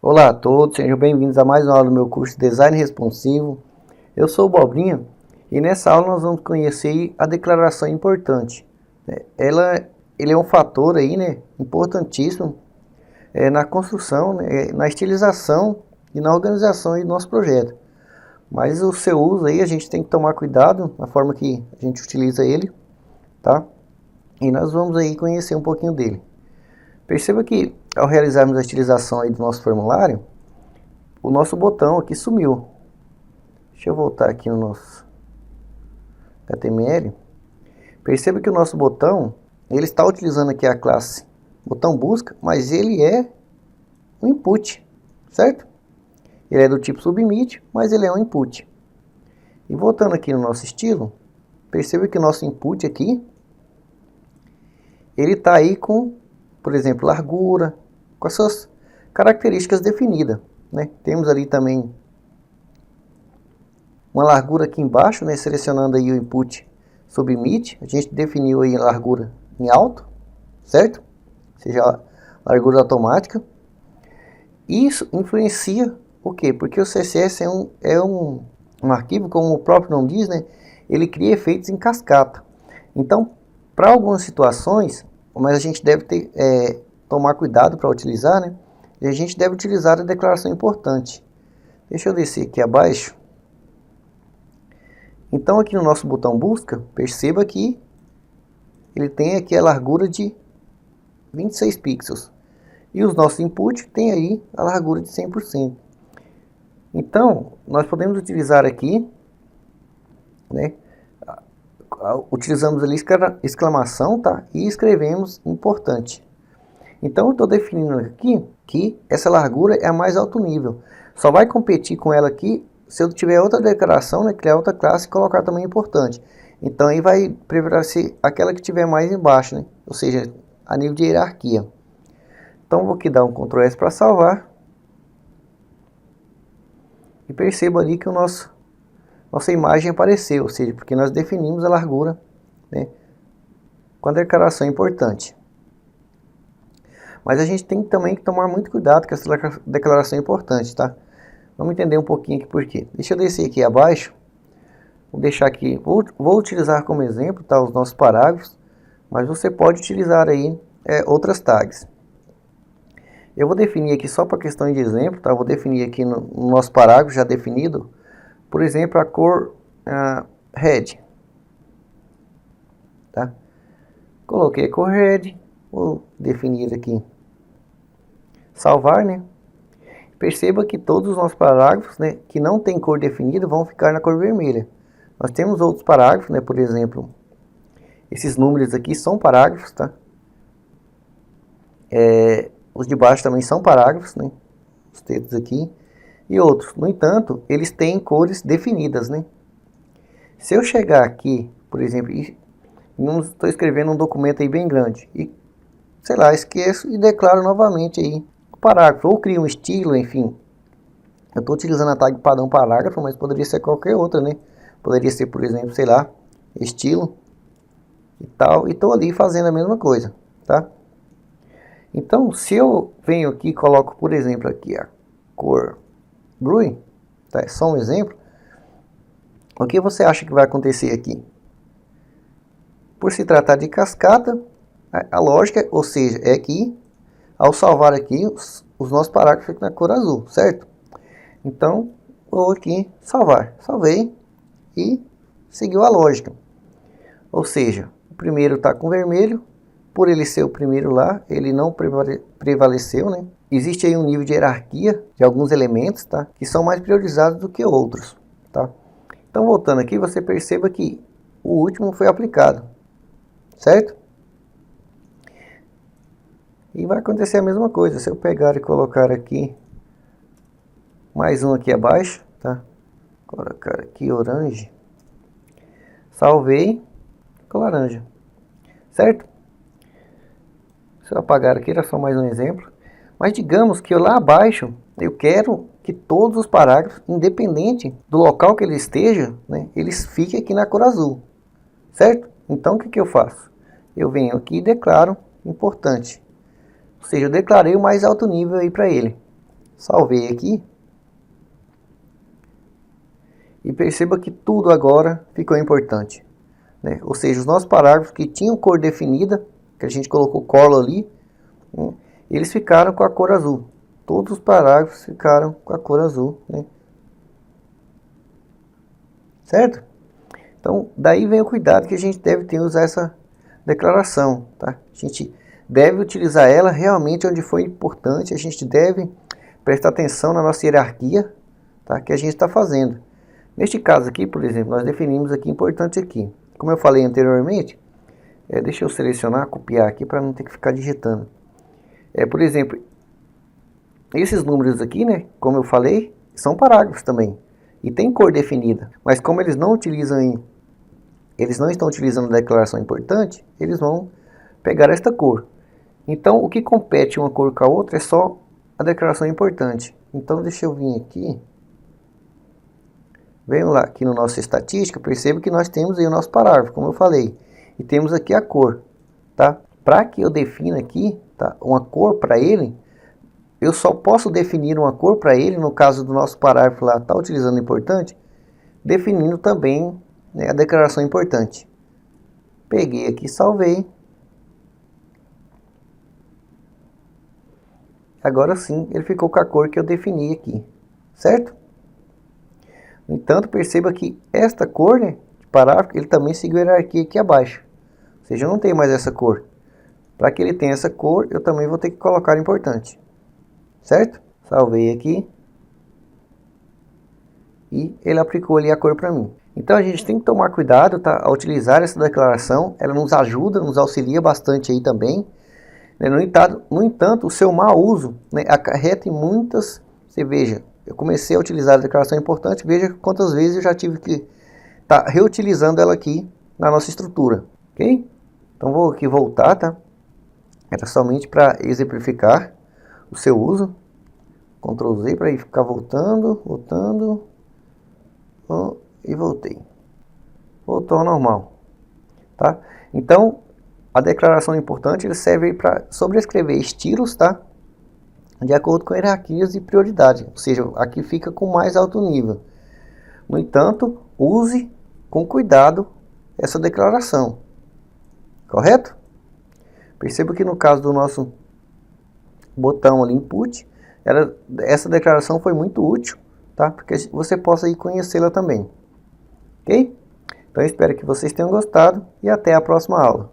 Olá a todos, sejam bem-vindos a mais uma aula do meu curso de Design Responsivo. Eu sou o Bobrinha e nessa aula nós vamos conhecer a declaração importante. Ele é um fator aí, importantíssimo na construção, na estilização e na organização aí do nosso projeto. Mas o seu uso aí a gente tem que tomar cuidado na forma que a gente utiliza ele, tá? E nós vamos aí conhecer um pouquinho dele. Perceba que ao realizarmos a estilização aí do nosso formulário, o nosso botão aqui sumiu. Deixa eu voltar aqui no nosso HTML. Perceba que o nosso botão, ele está utilizando aqui a classe botão busca, mas ele é um input, certo? Ele é do tipo submit, mas ele é um input. E voltando aqui no nosso estilo, perceba que o nosso input aqui, ele está aí com, por exemplo, largura, com as suas características definidas, né? Temos ali também uma largura aqui embaixo, né? Selecionando aí o input submit, a gente definiu aí a largura em alto, certo? Ou seja, a largura automática. Isso influencia o quê? Porque o CSS é um arquivo, como o próprio nome diz, né? Ele cria efeitos em cascata. Então, para algumas situações, mas a gente deve tomar cuidado para utilizar, né? E a gente deve utilizar a declaração importante. Deixa eu descer aqui abaixo. Então, aqui no nosso botão busca, perceba que ele tem aqui a largura de 26 pixels. E os nossos inputs têm aí a largura de 100%. Então, nós podemos utilizar aqui, né? Utilizamos ali exclamação, tá? E escrevemos importante. Então, eu estou definindo aqui que essa largura é a mais alto nível. Só vai competir com ela aqui se eu tiver outra declaração, né? Criar outra classe e colocar também importante. Então, aí vai prevalecer aquela que tiver mais embaixo, né? Ou seja, a nível de hierarquia. Então, vou aqui dar um Ctrl S para salvar. E perceba ali que nossa imagem apareceu, ou seja, porque nós definimos a largura, né, com a declaração importante. Mas a gente tem também que tomar muito cuidado com essa declaração importante, tá? Vamos entender um pouquinho aqui por quê. Deixa eu descer aqui abaixo. Vou deixar aqui, vou utilizar como exemplo, tá, os nossos parágrafos, mas você pode utilizar aí outras tags. Eu vou definir aqui só para questão de exemplo, tá? Vou definir aqui no nosso parágrafo já definido, por exemplo, a cor red, tá? Coloquei a cor red, vou definir aqui, salvar, né? Perceba que todos os nossos parágrafos, né, que não tem cor definida, vão ficar na cor vermelha. Nós temos outros parágrafos, né? Por exemplo, esses números aqui são parágrafos, tá? Os de baixo também são parágrafos, né? Os textos aqui. E outros. No entanto, eles têm cores definidas, né? Se eu chegar aqui, por exemplo, estou escrevendo um documento aí bem grande e, sei lá, esqueço e declaro novamente aí o parágrafo. Ou crio um estilo, enfim. Eu estou utilizando a tag padrão parágrafo, mas poderia ser qualquer outra, né? Poderia ser, por exemplo, sei lá, estilo e tal. E estou ali fazendo a mesma coisa, tá? Então, se eu venho aqui e coloco, por exemplo, aqui a cor blue, tá? É só um exemplo. O que você acha que vai acontecer aqui? Por se tratar de cascata, a lógica, ou seja, é que ao salvar aqui, os nossos parágrafos ficam na cor azul, certo? Então, vou aqui salvar. Salvei e seguiu a lógica. Ou seja, o primeiro está com vermelho, por ele ser o primeiro lá, ele não prevaleceu, né? Existe aí um nível de hierarquia de alguns elementos, tá? Que são mais priorizados do que outros, tá? Então, voltando aqui, você perceba que o último foi aplicado, certo? E vai acontecer a mesma coisa. Se eu pegar e colocar aqui mais um aqui abaixo, tá? Colocar aqui orange. Salvei, ficou laranja, certo? Se eu apagar aqui, era só mais um exemplo. Mas digamos que eu lá abaixo, eu quero que todos os parágrafos, independente do local que ele esteja, né, eles fiquem aqui na cor azul, certo? Então, o que eu faço? Eu venho aqui e declaro importante. Ou seja, eu declarei o mais alto nível aí para ele, salvei aqui. E perceba que tudo agora ficou importante, né? Ou seja, os nossos parágrafos que tinham cor definida, que a gente colocou cola ali, né? Eles ficaram com a cor azul. Todos os parágrafos ficaram com a cor azul, né? Certo? Então, daí vem o cuidado que a gente deve ter em usar essa declaração, tá? A gente deve utilizar ela realmente onde foi importante, a gente deve prestar atenção na nossa hierarquia, tá? Que a gente está fazendo. Neste caso aqui, por exemplo, nós definimos aqui importante aqui. Como eu falei anteriormente, deixa eu selecionar, copiar aqui para não ter que ficar digitando. Por exemplo, esses números aqui, né, como eu falei, são parágrafos também. E tem cor definida. Mas como eles não estão utilizando a declaração importante, eles vão pegar esta cor. Então, o que compete uma cor com a outra é só a declaração importante. Então, deixa eu vir aqui. Venho lá aqui no nosso estatística, percebo que nós temos aí o nosso parágrafo, como eu falei. E temos aqui a cor, tá? Para que eu defina aqui, tá, uma cor para ele, eu só posso definir uma cor para ele, no caso do nosso parágrafo lá, tá utilizando importante, definindo também, né, a declaração importante. Peguei aqui, salvei. Agora sim, ele ficou com a cor que eu defini aqui, certo? No entanto, perceba que esta cor, né, de parágrafo, ele também seguiu a hierarquia aqui abaixo. Ou seja, eu não tenho mais essa cor. Para que ele tenha essa cor, eu também vou ter que colocar importante. Certo? Salvei aqui. E ele aplicou ali a cor para mim. Então a gente tem que tomar cuidado, tá, ao utilizar essa declaração. Ela nos ajuda, nos auxilia bastante aí também. No entanto, o seu mau uso, né, acarreta em muitas... Você veja, eu comecei a utilizar a declaração importante, veja quantas vezes eu já tive que estar reutilizando ela aqui na nossa estrutura, ok? Então vou aqui voltar, tá? Era somente para exemplificar o seu uso. Ctrl Z para ir ficar voltando, e voltei. Voltou ao normal, tá? Então, a declaração importante ele serve para sobrescrever estilos, tá? De acordo com hierarquias e prioridade, ou seja, aqui fica com mais alto nível. No entanto, use com cuidado essa declaração, correto? Perceba que no caso do nosso botão ali, input, essa declaração foi muito útil, tá? Porque você possa ir conhecê-la também, ok? Então, eu espero que vocês tenham gostado e até a próxima aula.